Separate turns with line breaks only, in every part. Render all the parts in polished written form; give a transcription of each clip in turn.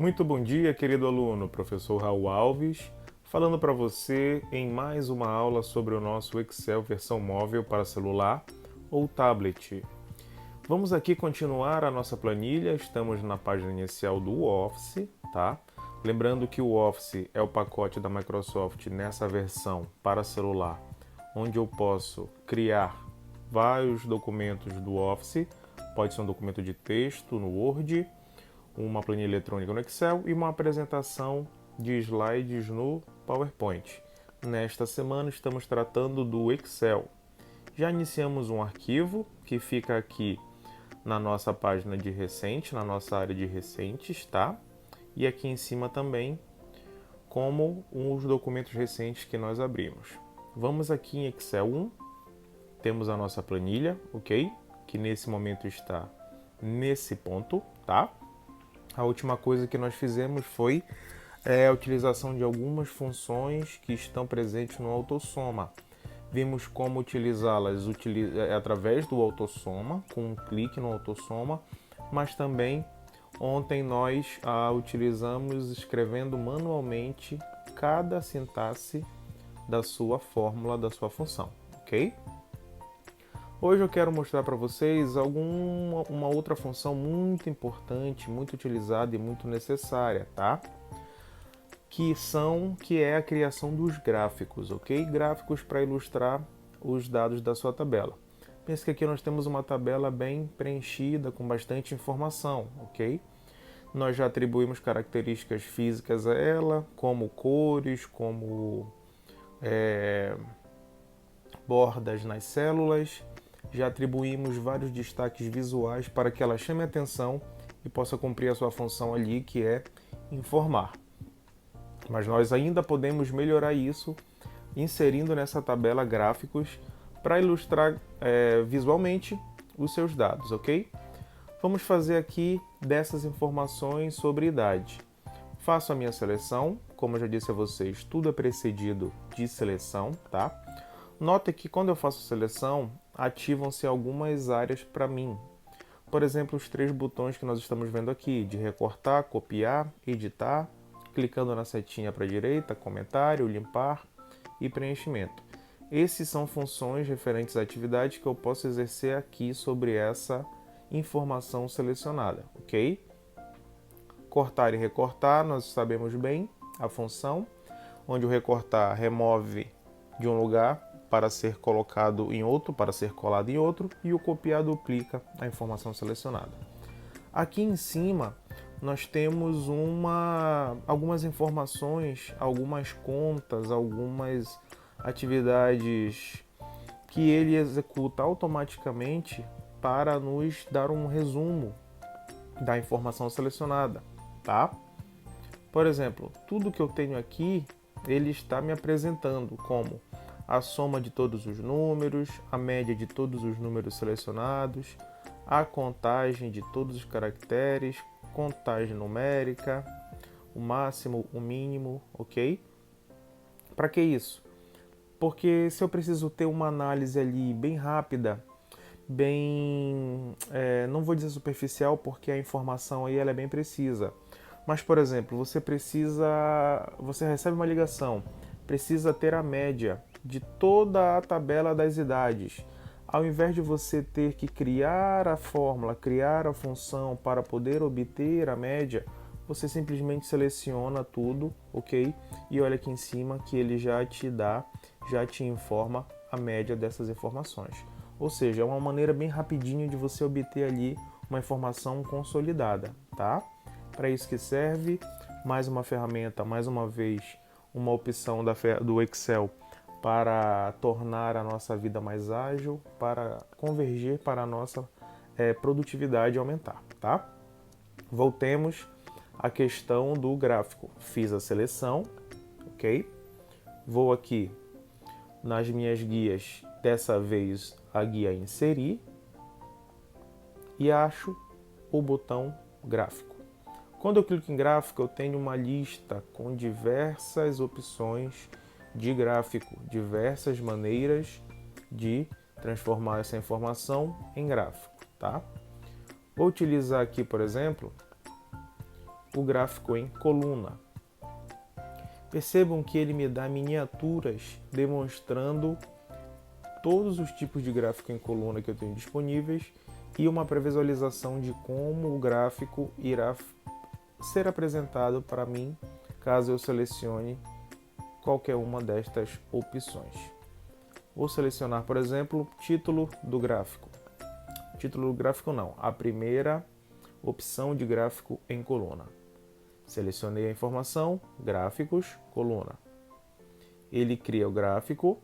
Muito bom dia, querido aluno, professor Raul Alves, falando para você em mais uma aula sobre o nosso Excel versão móvel para celular ou tablet. Vamos aqui continuar a nossa planilha, estamos na página inicial do Office, tá? Lembrando que o Office é o pacote da Microsoft nessa versão para celular, onde eu posso criar vários documentos do Office, pode ser um documento de texto no Word, uma planilha eletrônica no Excel e uma apresentação de slides no PowerPoint. Nesta semana estamos tratando do Excel. Já iniciamos um arquivo que fica aqui na nossa página de recente, na nossa área de recentes, tá? E aqui em cima também, como os documentos recentes que nós abrimos. Vamos aqui em Excel 1, temos a nossa planilha, ok? Que nesse momento está nesse ponto, tá? A última coisa que nós fizemos foi a utilização de algumas funções que estão presentes no AutoSoma. Vimos como utilizá-las através do AutoSoma, com um clique no AutoSoma, mas também ontem nós utilizamos escrevendo manualmente cada sintaxe da sua fórmula, da sua função, ok? Hoje eu quero mostrar para vocês uma outra função muito importante, muito utilizada e muito necessária, tá? Que é a criação dos gráficos, ok? Gráficos para ilustrar os dados da sua tabela. Pense que aqui nós temos uma tabela bem preenchida, com bastante informação, ok? Nós já atribuímos características físicas a ela, como cores, como bordas nas células. Já atribuímos vários destaques visuais para que ela chame a atenção e possa cumprir a sua função ali, que é informar. Mas nós ainda podemos melhorar isso inserindo nessa tabela gráficos para ilustrar visualmente os seus dados, ok? Vamos fazer aqui dessas informações sobre idade. Faço a minha seleção, como eu já disse a vocês, tudo é precedido de seleção, tá? Nota que quando eu faço seleção, ativam-se algumas áreas para mim. Por exemplo, os 3 botões que nós estamos vendo aqui, de recortar, copiar, editar, clicando na setinha para a direita, comentário, limpar e preenchimento. Esses são funções referentes à atividade que eu posso exercer aqui sobre essa informação selecionada, ok? Cortar e recortar, nós sabemos bem a função, onde o recortar remove de um lugar para ser colocado em outro, para ser colado em outro, e o copiar duplica a informação selecionada. Aqui em cima nós temos algumas informações, algumas contas, algumas atividades que ele executa automaticamente para nos dar um resumo da informação selecionada, tá? Por exemplo, tudo que eu tenho aqui, ele está me apresentando como a soma de todos os números, a média de todos os números selecionados, a contagem de todos os caracteres, contagem numérica, o máximo, o mínimo, ok? Para que isso? Porque se eu preciso ter uma análise ali bem rápida, não vou dizer superficial, porque a informação aí ela é bem precisa. Mas, por exemplo, você recebe uma ligação, precisa ter a média de toda a tabela das idades. Ao invés de você ter que criar a fórmula, criar a função para poder obter a média, você simplesmente seleciona tudo, ok? E olha aqui em cima que ele já te informa a média dessas informações. Ou seja, é uma maneira bem rapidinha de você obter ali uma informação consolidada, tá? Para isso que serve, mais uma ferramenta, mais uma vez, uma opção do Excel para tornar a nossa vida mais ágil, para convergir para a nossa produtividade aumentar, tá? Voltemos à questão do gráfico. Fiz a seleção, ok? Vou aqui nas minhas guias, dessa vez a guia inserir, e acho o botão gráfico. Quando eu clico em gráfico, eu tenho uma lista com diversas opções de gráfico, diversas maneiras de transformar essa informação em gráfico, tá? Vou utilizar aqui, por exemplo, o gráfico em coluna. Percebam que ele me dá miniaturas demonstrando todos os tipos de gráfico em coluna que eu tenho disponíveis e uma previsualização de como o gráfico irá ser apresentado para mim caso eu selecione qualquer uma destas opções. Vou selecionar, por exemplo, título do gráfico. Título do gráfico não, a primeira opção de gráfico em coluna. Selecionei a informação, gráficos, coluna. Ele cria o gráfico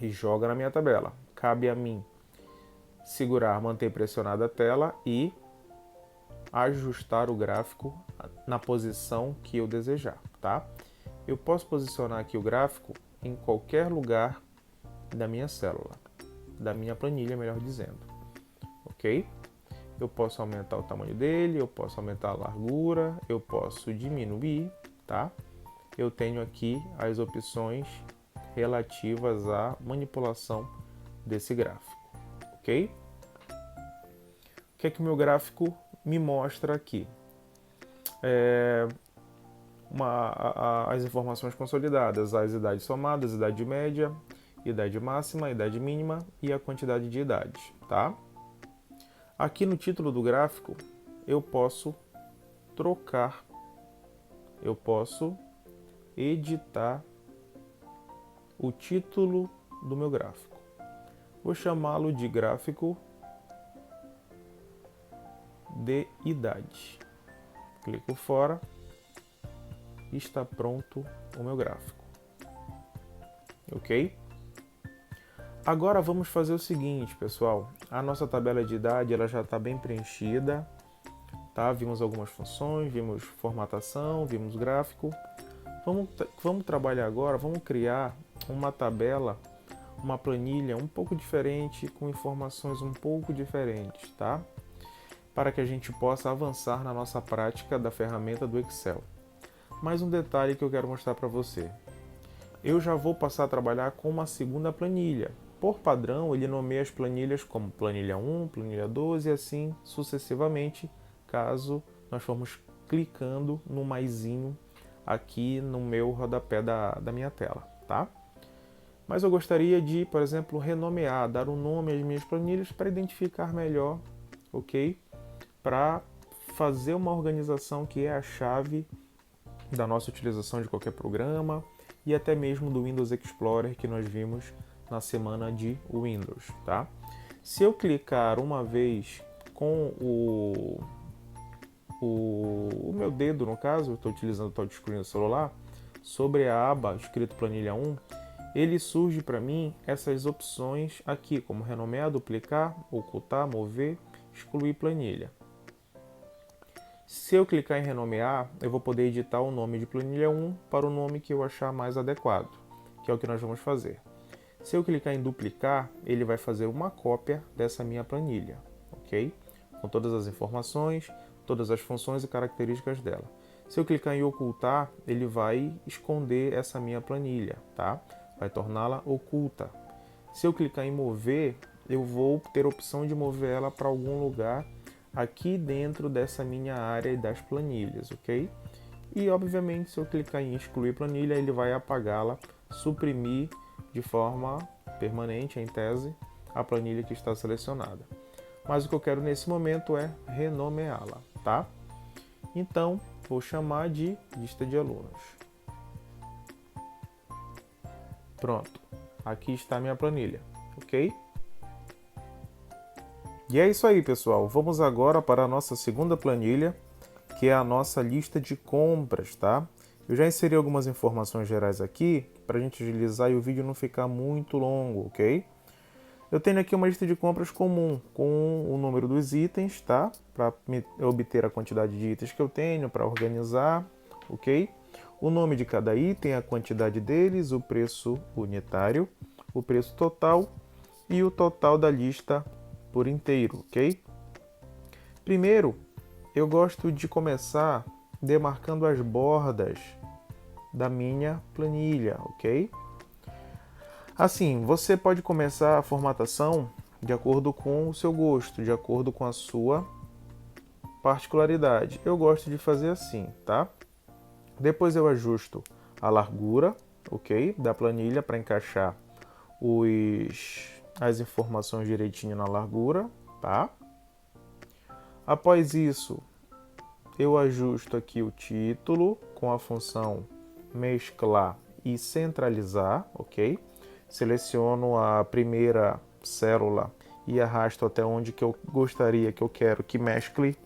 e joga na minha tabela. Cabe a mim segurar, manter pressionada a tela e ajustar o gráfico na posição que eu desejar, tá? Eu posso posicionar aqui o gráfico em qualquer lugar da minha célula, da minha planilha, melhor dizendo, ok? Eu posso aumentar o tamanho dele, eu posso aumentar a largura, eu posso diminuir, tá? Eu tenho aqui as opções relativas à manipulação desse gráfico, ok? O que é que o meu gráfico me mostra aqui? As informações consolidadas, as idades somadas, idade média, idade máxima, idade mínima e a quantidade de idades, tá? Aqui no título do gráfico, eu posso trocar, eu posso editar o título do meu gráfico. Vou chamá-lo de gráfico de idade. Clico fora e está pronto o meu gráfico. Ok? Agora vamos fazer o seguinte, pessoal. A nossa tabela de idade ela já está bem preenchida, tá? Vimos algumas funções, vimos formatação, vimos gráfico. Vamos trabalhar agora, vamos criar uma tabela, uma planilha um pouco diferente, com informações um pouco diferentes, tá? Para que a gente possa avançar na nossa prática da ferramenta do Excel. Mais um detalhe que eu quero mostrar para você. Eu já vou passar a trabalhar com uma segunda planilha. Por padrão, ele nomeia as planilhas como planilha 1, planilha 12 e assim sucessivamente, caso nós formos clicando no maisinho aqui no meu rodapé da minha tela, tá? Mas eu gostaria de, por exemplo, renomear, dar um nome às minhas planilhas para identificar melhor, ok? Para fazer uma organização que é a chave da nossa utilização de qualquer programa e até mesmo do Windows Explorer que nós vimos na semana de Windows, tá? Se eu clicar uma vez com o meu dedo, no caso, eu estou utilizando o touchscreen do celular, sobre a aba escrito planilha 1, ele surge para mim essas opções aqui, como renomear, duplicar, ocultar, mover, excluir planilha. Se eu clicar em renomear, eu vou poder editar o nome de planilha 1 para o nome que eu achar mais adequado, que é o que nós vamos fazer. Se eu clicar em duplicar, ele vai fazer uma cópia dessa minha planilha, ok? Com todas as informações, todas as funções e características dela. Se eu clicar em ocultar, ele vai esconder essa minha planilha, tá? Vai torná-la oculta. Se eu clicar em mover, eu vou ter a opção de mover ela para algum lugar aqui dentro dessa minha área das planilhas, ok? E, obviamente, se eu clicar em excluir planilha, ele vai apagá-la, suprimir de forma permanente, em tese, a planilha que está selecionada. Mas o que eu quero nesse momento é renomeá-la, tá? Então, vou chamar de lista de alunos. Pronto, aqui está a minha planilha, ok? E é isso aí, pessoal. Vamos agora para a nossa segunda planilha, que é a nossa lista de compras, tá? Eu já inseri algumas informações gerais aqui para a gente agilizar e o vídeo não ficar muito longo, ok? Eu tenho aqui uma lista de compras comum com o número dos itens, tá? Para obter a quantidade de itens que eu tenho, para organizar, ok? O nome de cada item, a quantidade deles, o preço unitário, o preço total e o total da lista por inteiro, ok? Primeiro, eu gosto de começar demarcando as bordas da minha planilha, ok? Assim, você pode começar a formatação de acordo com o seu gosto, de acordo com a sua Particularidade, eu gosto de fazer assim, tá? Depois eu ajusto a largura, ok? Da planilha para encaixar as informações direitinho na largura, tá? Após isso, eu ajusto aqui o título com a função mesclar e centralizar, ok? Seleciono a primeira célula e arrasto até onde que eu gostaria, que eu quero que mescle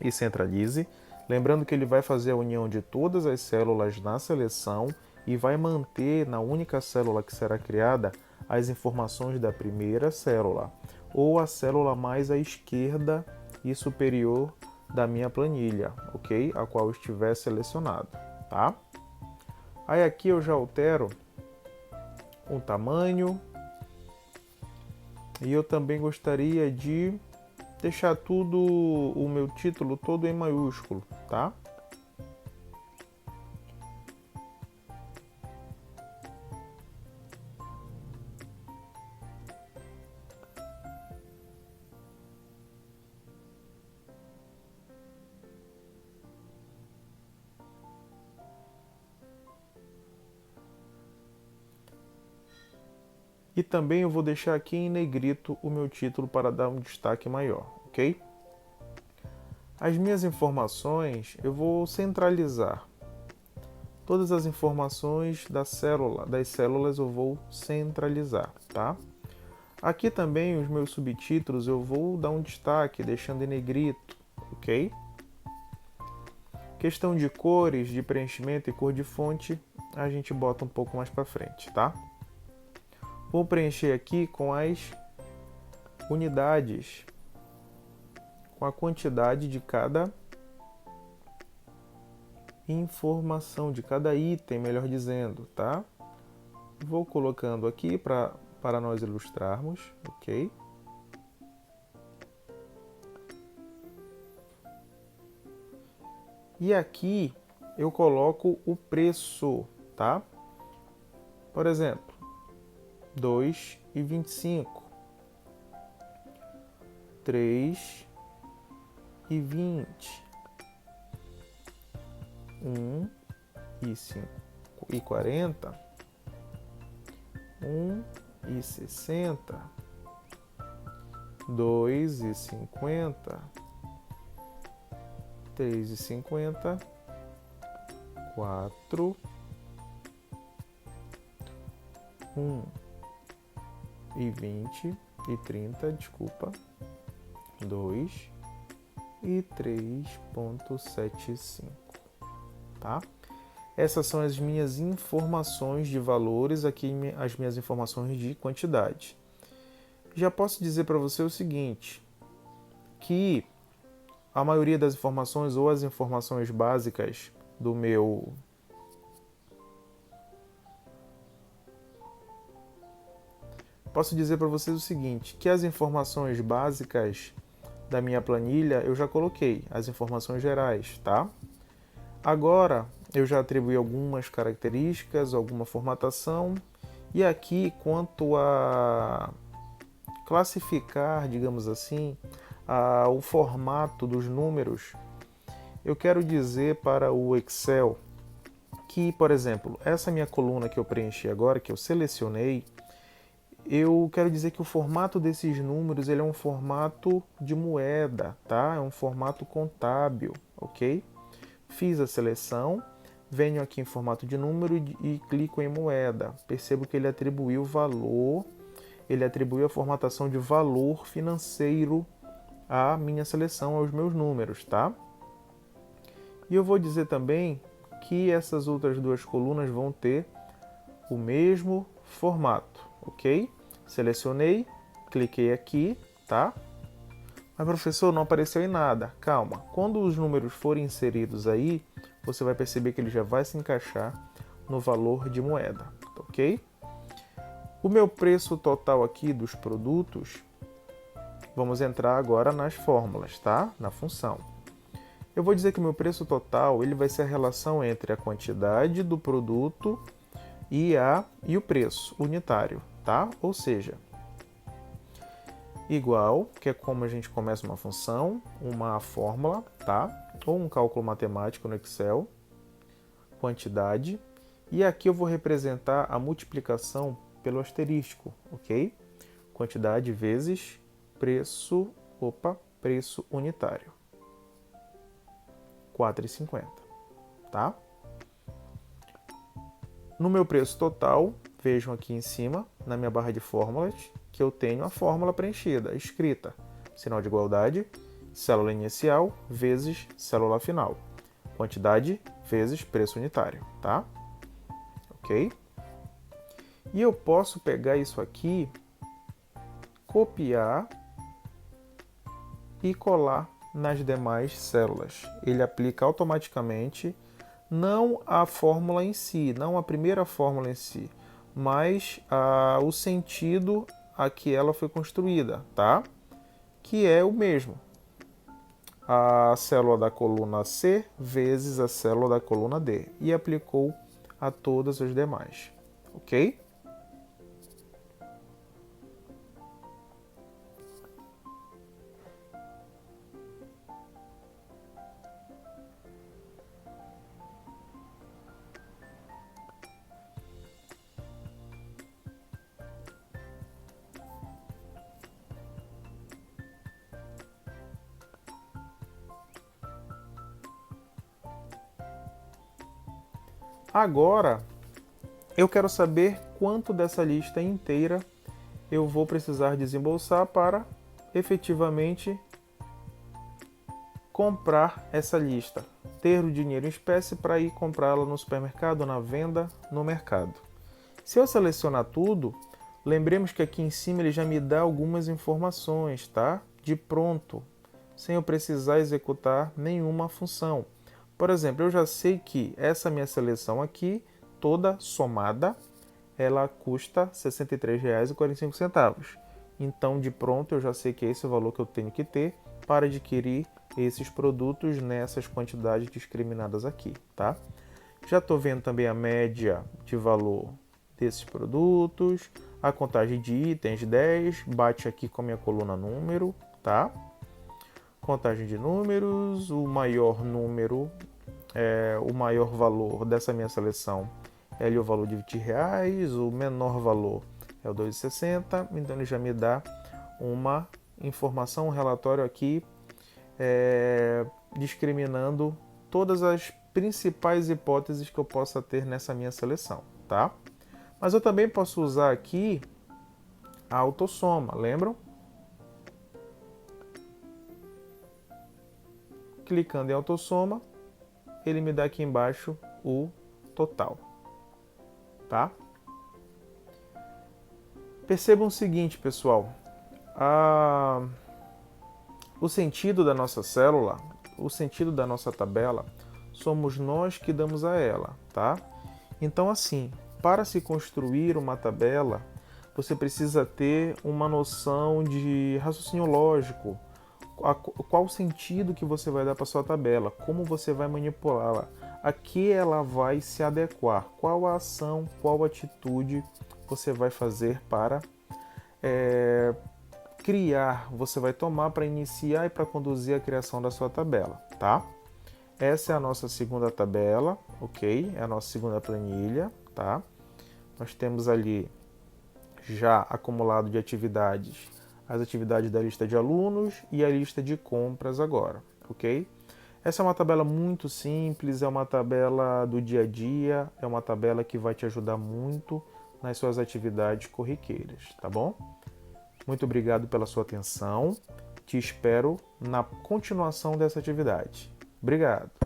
e centralize. Lembrando que ele vai fazer a união de todas as células na seleção e vai manter na única célula que será criada as informações da primeira célula, ou a célula mais à esquerda e superior da minha planilha, ok? A qual eu estiver selecionado, tá? Aí aqui eu já altero o tamanho e eu também gostaria de deixar tudo, o meu título todo em maiúsculo, tá? E também eu vou deixar aqui em negrito o meu título para dar um destaque maior, ok? As minhas informações eu vou centralizar. Todas as informações das células eu vou centralizar, tá? Aqui também os meus subtítulos eu vou dar um destaque, deixando em negrito, ok? Questão de cores, de preenchimento e cor de fonte, a gente bota um pouco mais para frente, tá? Vou preencher aqui com as unidades, com a quantidade de cada informação, de cada item, melhor dizendo, tá? Vou colocando aqui para nós ilustrarmos, ok? E aqui eu coloco o preço, tá? Por exemplo, 2,25, 3,20, 1,40, 1,60, 2,50, 3,50, 4, 1,20 e 30, desculpa, 2 e 3,75, tá? Essas são as minhas informações de valores, aqui as minhas informações de quantidade. Já posso dizer para você o seguinte, que a maioria das informações ou as informações básicas do meu posso dizer para vocês o seguinte, que as informações básicas da minha planilha eu já coloquei, as informações gerais, tá? Agora eu já atribuí algumas características, alguma formatação, e aqui quanto a classificar, digamos assim, o formato dos números, eu quero dizer para o Excel que, por exemplo, essa minha coluna que eu preenchi agora, que eu selecionei, eu quero dizer que o formato desses números ele é um formato de moeda, tá? É um formato contábil, ok? Fiz a seleção, venho aqui em formato de número e clico em moeda. Percebo que ele atribuiu valor, ele atribuiu a formatação de valor financeiro à minha seleção, aos meus números, tá? E eu vou dizer também que essas outras duas colunas vão ter o mesmo formato, ok? Selecionei, cliquei aqui, tá? Mas professor, não apareceu em nada. Calma, quando os números forem inseridos aí, você vai perceber que ele já vai se encaixar no valor de moeda, ok? O meu preço total aqui dos produtos, vamos entrar agora nas fórmulas, tá? Na função. Eu vou dizer que o meu preço total ele vai ser a relação entre a quantidade do produto e o preço unitário, tá? Ou seja, igual, que é como a gente começa uma função, uma fórmula, tá? Ou um cálculo matemático no Excel, quantidade, e aqui eu vou representar a multiplicação pelo asterístico, ok? Quantidade vezes preço unitário, 4,50, tá? No meu preço total, vejam aqui em cima, na minha barra de fórmulas, que eu tenho a fórmula preenchida, escrita, sinal de igualdade, célula inicial vezes célula final, quantidade vezes preço unitário, tá? Ok? E eu posso pegar isso aqui, copiar e colar nas demais células. Ele aplica automaticamente não a fórmula em si, não a primeira fórmula em si, mas o sentido a que ela foi construída, tá? Que é o mesmo. A célula da coluna C vezes a célula da coluna D. E aplicou a todas as demais, ok? Agora, eu quero saber quanto dessa lista inteira eu vou precisar desembolsar para efetivamente comprar essa lista. Ter o dinheiro em espécie para ir comprá-la no supermercado, na venda, no mercado. Se eu selecionar tudo, lembremos que aqui em cima ele já me dá algumas informações, tá? De pronto, sem eu precisar executar nenhuma função. Por exemplo, eu já sei que essa minha seleção aqui, toda somada, ela custa R$ 63,45. Então, de pronto, eu já sei que esse é o valor que eu tenho que ter para adquirir esses produtos nessas quantidades discriminadas aqui, tá? Já estou vendo também a média de valor desses produtos, a contagem de itens 10, bate aqui com a minha coluna número, tá? Contagem de números, o maior número, o maior valor dessa minha seleção é ali o valor de R$20, o menor valor é o 2,60, então ele já me dá uma informação, um relatório aqui discriminando todas as principais hipóteses que eu possa ter nessa minha seleção, tá? Mas eu também posso usar aqui a autossoma, lembram? Clicando em autossoma, ele me dá aqui embaixo o total, tá? Percebam o seguinte, pessoal, o sentido da nossa célula, o sentido da nossa tabela, somos nós que damos a ela, tá? Então, assim, para se construir uma tabela, você precisa ter uma noção de raciocínio lógico, qual o sentido que você vai dar para sua tabela, como você vai manipulá-la, a que ela vai se adequar, qual a ação, qual atitude você vai fazer para criar, você vai tomar para iniciar e para conduzir a criação da sua tabela, tá? Essa é a nossa segunda tabela, ok? É a nossa segunda planilha, tá? Nós temos ali já acumulado de atividades, as atividades da lista de alunos e a lista de compras agora, ok? Essa é uma tabela muito simples, é uma tabela do dia a dia, é uma tabela que vai te ajudar muito nas suas atividades corriqueiras, tá bom? Muito obrigado pela sua atenção, te espero na continuação dessa atividade. Obrigado!